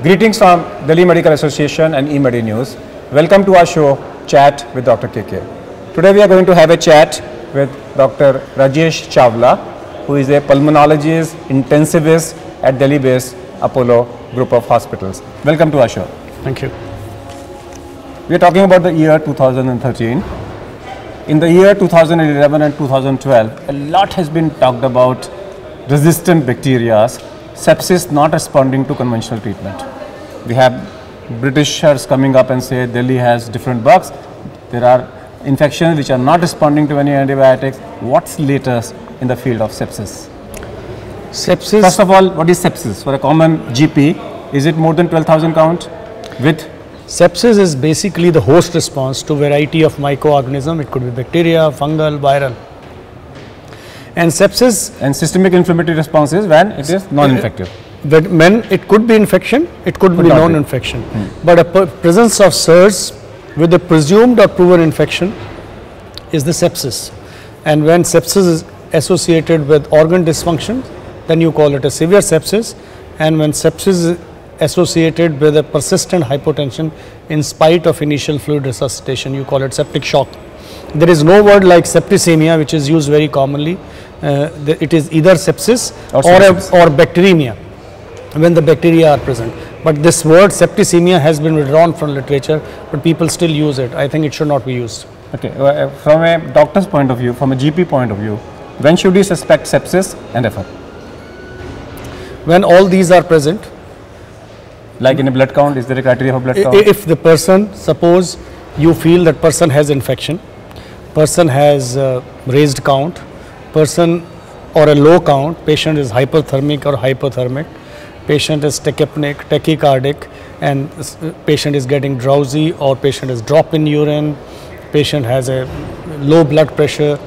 Greetings from Delhi Medical Association and eMedi News. Welcome to our show, Chat with Dr. KK. Today we are going to have a chat with Dr. Rajesh Chawla, who is a pulmonologist, intensivist at Delhi-based Apollo Group of Hospitals. Welcome to our show. Thank you. We are talking about the year 2013. In the year 2011 and 2012, a lot has been talked about resistant bacteria, sepsis not responding to conventional treatment. We have Britishers coming up and say Delhi has different bugs. There are infections which are not responding to any antibiotics. What's latest in the field of sepsis? Sepsis. First of all, what is sepsis? For a common GP, is it more than 12,000 count with? Sepsis is basically the host response to variety of microorganism. It could be bacteria, fungal, viral. And sepsis and systemic inflammatory response is when it is non-infective. When it could be infection, it could be non-infection. But a presence of SARS with a presumed or proven infection is the sepsis. And when sepsis is associated with organ dysfunction, then you call it a severe sepsis. And when sepsis is associated with a persistent hypotension in spite of initial fluid resuscitation, you call it septic shock. There is no word like septicemia, which is used very commonly. It is either sepsis or bacteremia when the bacteria are present. But this word septicemia has been withdrawn from literature, but people still use it. I think it should not be used. Okay, from a doctor's point of view, from a GP point of view, when should you suspect sepsis and refer? When all these are present. Like in a blood count, is there a criteria for blood count? If the person, suppose you feel that person has infection, person has raised count, person or a low count, patient is hyperthermic or hypothermic, patient is tachypneic, tachycardic, and patient is getting drowsy, or patient is drop in urine, patient has a low blood pressure.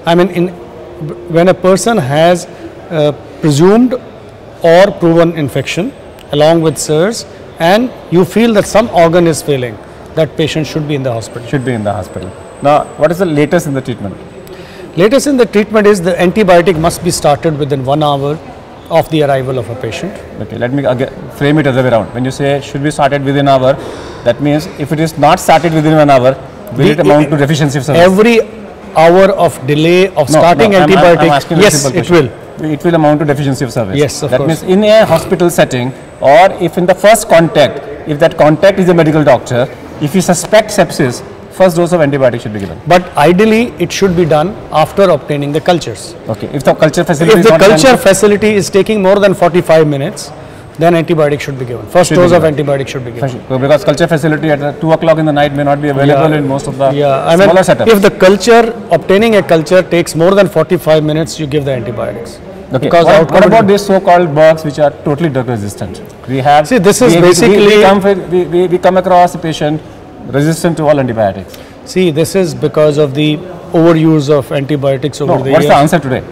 I mean, when a person has presumed or proven infection along with SARS, and you feel that some organ is failing, that patient should be in the hospital. Should be in the hospital. Now, what is the latest in the treatment? Latest in the treatment is the antibiotic must be started within 1 hour of the arrival of a patient. Okay, let me again frame it other way around. When you say should be started within an hour, that means if it is not started within 1 hour, will it amount to deficiency of service? Every hour of delay of starting antibiotic, yes, it will. It will amount to deficiency of service. Yes, of course. That means in a hospital setting, or if in the first contact, if that contact is a medical doctor, if you suspect sepsis, first dose of antibiotic should be given. But ideally, it should be done after obtaining the cultures. Okay. If the culture facility facility is taking more than 45 minutes, then antibiotic should be given. First dose of antibiotic should be given. Because culture facility at 2 o'clock in the night may not be available in most of the smaller setups. If the culture, obtaining a culture takes more than 45 minutes, you give the antibiotics. Okay. What about these so-called bugs which are totally drug resistant? We have. See, this is basically. We come across a patient resistant to all antibiotics. See, this is because of the overuse of antibiotics over the years. What's the answer today?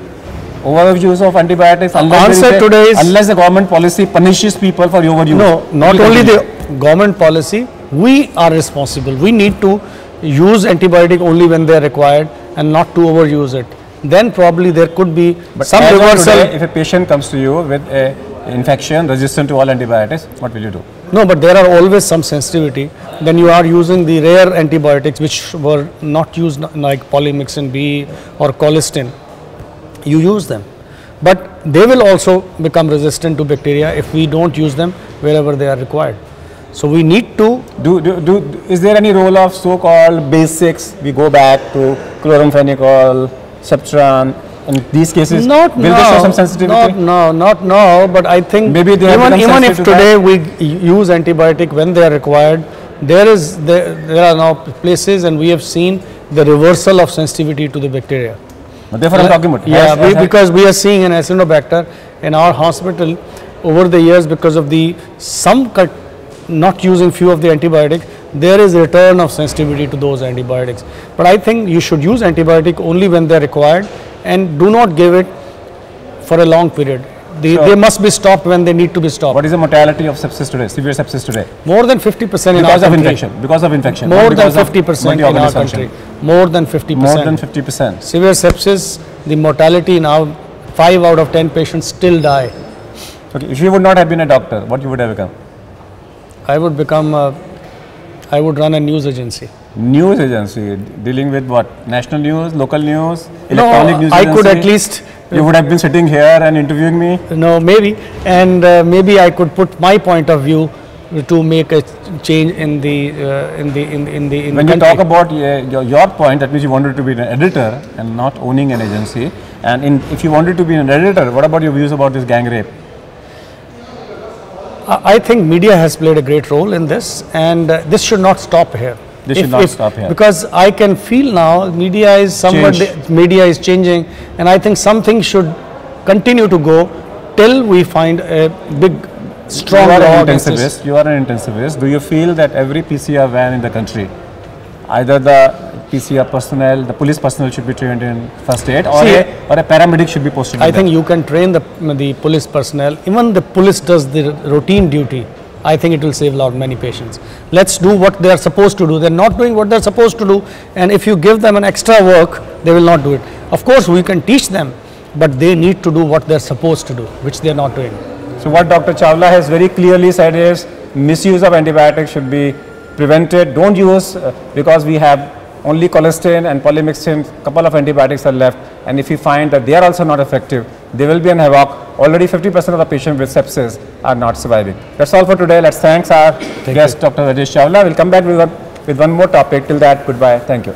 Overuse of antibiotics. Unless the government policy punishes people for overuse. No, not only the government policy. We are responsible. We need to use antibiotic only when they are required and not to overuse it. Then probably there could be some reversal. Today, if a patient comes to you with an infection resistant to all antibiotics, what will you do? No, but there are always some sensitivity. Then you are using the rare antibiotics which were not used, like polymyxin B or colistin. You use them, but they will also become resistant to bacteria if we don't use them wherever they are required. So we need to is there any role of so-called basics? We go back to chloramphenicol, Septran. In these cases, not will they show some sensitivity? Not now. But I think maybe they even if today we use antibiotic when they are required, there are now places, and we have seen the reversal of sensitivity to the bacteria. But therefore, I'm talking about. Because we are seeing an Acinetobacter in our hospital over the years because of not using few of the antibiotics. There is a return of sensitivity to those antibiotics. But I think you should use antibiotic only when they are required, and do not give it for a long period. They must be stopped when they need to be stopped. What is the mortality of sepsis today, severe sepsis today? More than 50% in our country. Because of infection. More than 50% in our country. More than 50%. More than 50%. Severe sepsis, the mortality now, 5 out of 10 patients still die. Okay, if you would not have been a doctor, what you would have become? I would become I would run a news agency. News agency dealing with what? National news, local news, electronic news I agency? could at least. You would have been sitting here and interviewing me? No, maybe, and maybe I could put my point of view to make a change in the When you talk about your point, that means you wanted to be an editor and not owning an agency. And if you wanted to be an editor, what about your views about this gang rape? I think media has played a great role in this, and this should not stop here. This should not stop here. Because I can feel now media is media is changing, and I think something should continue to go till we find a big, strong law against this. You are an intensivist. Do you feel that every PCR van in the country, either the PCR personnel, the police personnel should be trained in first aid, or a paramedic should be posted? I think you can train the police personnel. Even the police does the routine duty. I think it will save many patients. Let's do what they are supposed to do. They're not doing what they're supposed to do, and if you give them an extra work, they will not do it. Of course, we can teach them, but they need to do what they're supposed to do, which they're not doing. So what Dr. Chawla has very clearly said is misuse of antibiotics should be prevented. Don't use because we have only colistin and polymyxin, couple of antibiotics are left, and if you find that they are also not effective, there will be an havoc. Already 50% of the patients with sepsis are not surviving. That's all for today. Let's thank our guest, Dr. Rajesh Chawla. We'll come back with one more topic. Till that, goodbye. Thank you.